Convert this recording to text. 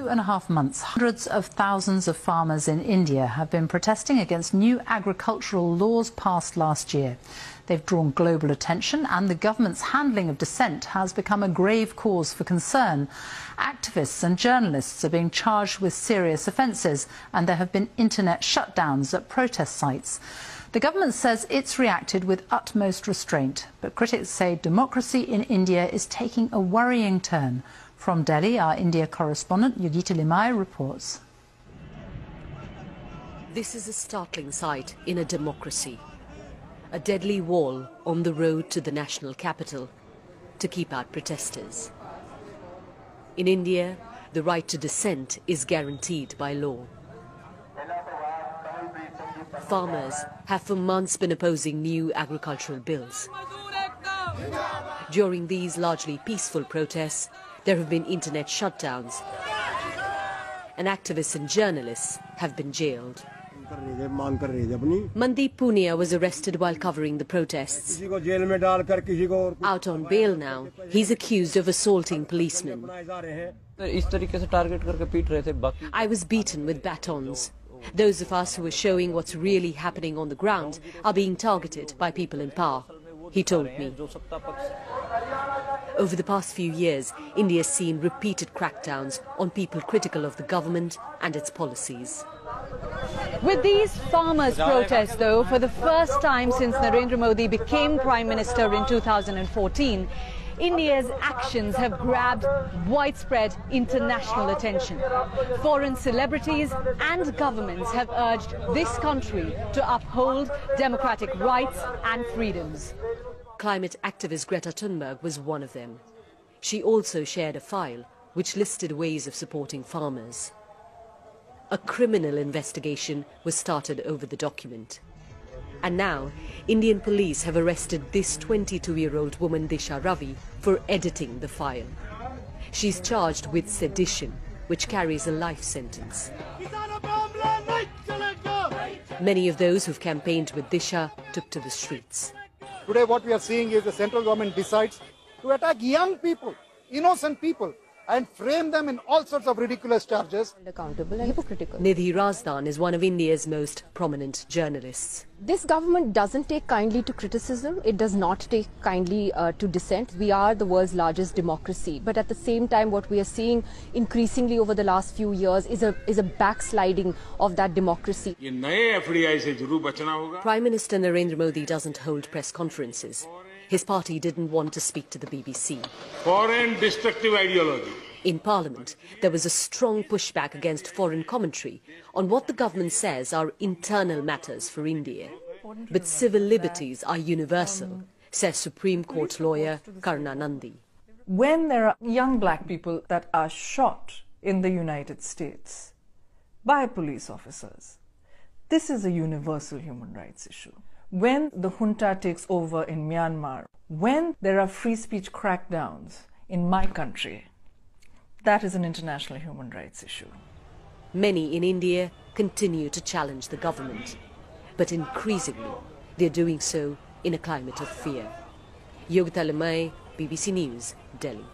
2.5 months, hundreds of thousands of farmers in India have been protesting against new agricultural laws passed last year. They've drawn global attention, and the government's handling of dissent has become a grave cause for concern. Activists and journalists are being charged with serious offences, and there have been internet shutdowns at protest sites. The government says it's reacted with utmost restraint, but critics say democracy in India is taking a worrying turn. From Delhi, our India correspondent Yogita Limaye reports. This is a startling sight in a democracy. A deadly wall on the road to the national capital to keep out protesters. In India, the right to dissent is guaranteed by law. Farmers have for months been opposing new agricultural bills. During these largely peaceful protests, there have been internet shutdowns, and activists and journalists have been jailed. Mandeep Punia was arrested while covering the protests. Out on bail now, he's accused of assaulting policemen. I was beaten with batons. Those of us who are showing what's really happening on the ground are being targeted by people in power, he told me. Over the past few years, India has seen repeated crackdowns on people critical of the government and its policies. With these farmers' protests, though, for the first time since Narendra Modi became Prime Minister in 2014, India's actions have grabbed widespread international attention. Foreign celebrities and governments have urged this country to uphold democratic rights and freedoms. Climate activist Greta Thunberg was one of them. She also shared a file which listed ways of supporting farmers. A criminal investigation was started over the document. And now, Indian police have arrested this 22-year-old woman, Disha Ravi, for editing the file. She's charged with sedition, which carries a life sentence. Many of those who've campaigned with Disha took to the streets. Today what we are seeing is the central government decides to attack young people, innocent people, and frame them in all sorts of ridiculous charges. Accountable and hypocritical. Nidhi Razdan is one of India's most prominent journalists. This government doesn't take kindly to criticism. It does not take kindly to dissent. We are the world's largest democracy. But at the same time, what we are seeing increasingly over the last few years is a backsliding of that democracy. Prime Minister Narendra Modi doesn't hold press conferences. His party didn't want to speak to the BBC. Foreign destructive ideology. In Parliament, there was a strong pushback against foreign commentary on what the government says are internal matters for India. But civil liberties are universal, says Supreme Court lawyer Karna Nandi. When there are young black people that are shot in the United States by police officers, this is a universal human rights issue. When the junta takes over in Myanmar, when there are free speech crackdowns in my country, that is an international human rights issue. Many in India continue to challenge the government, but increasingly they're doing so in a climate of fear. Yogita Limaye, BBC News, Delhi.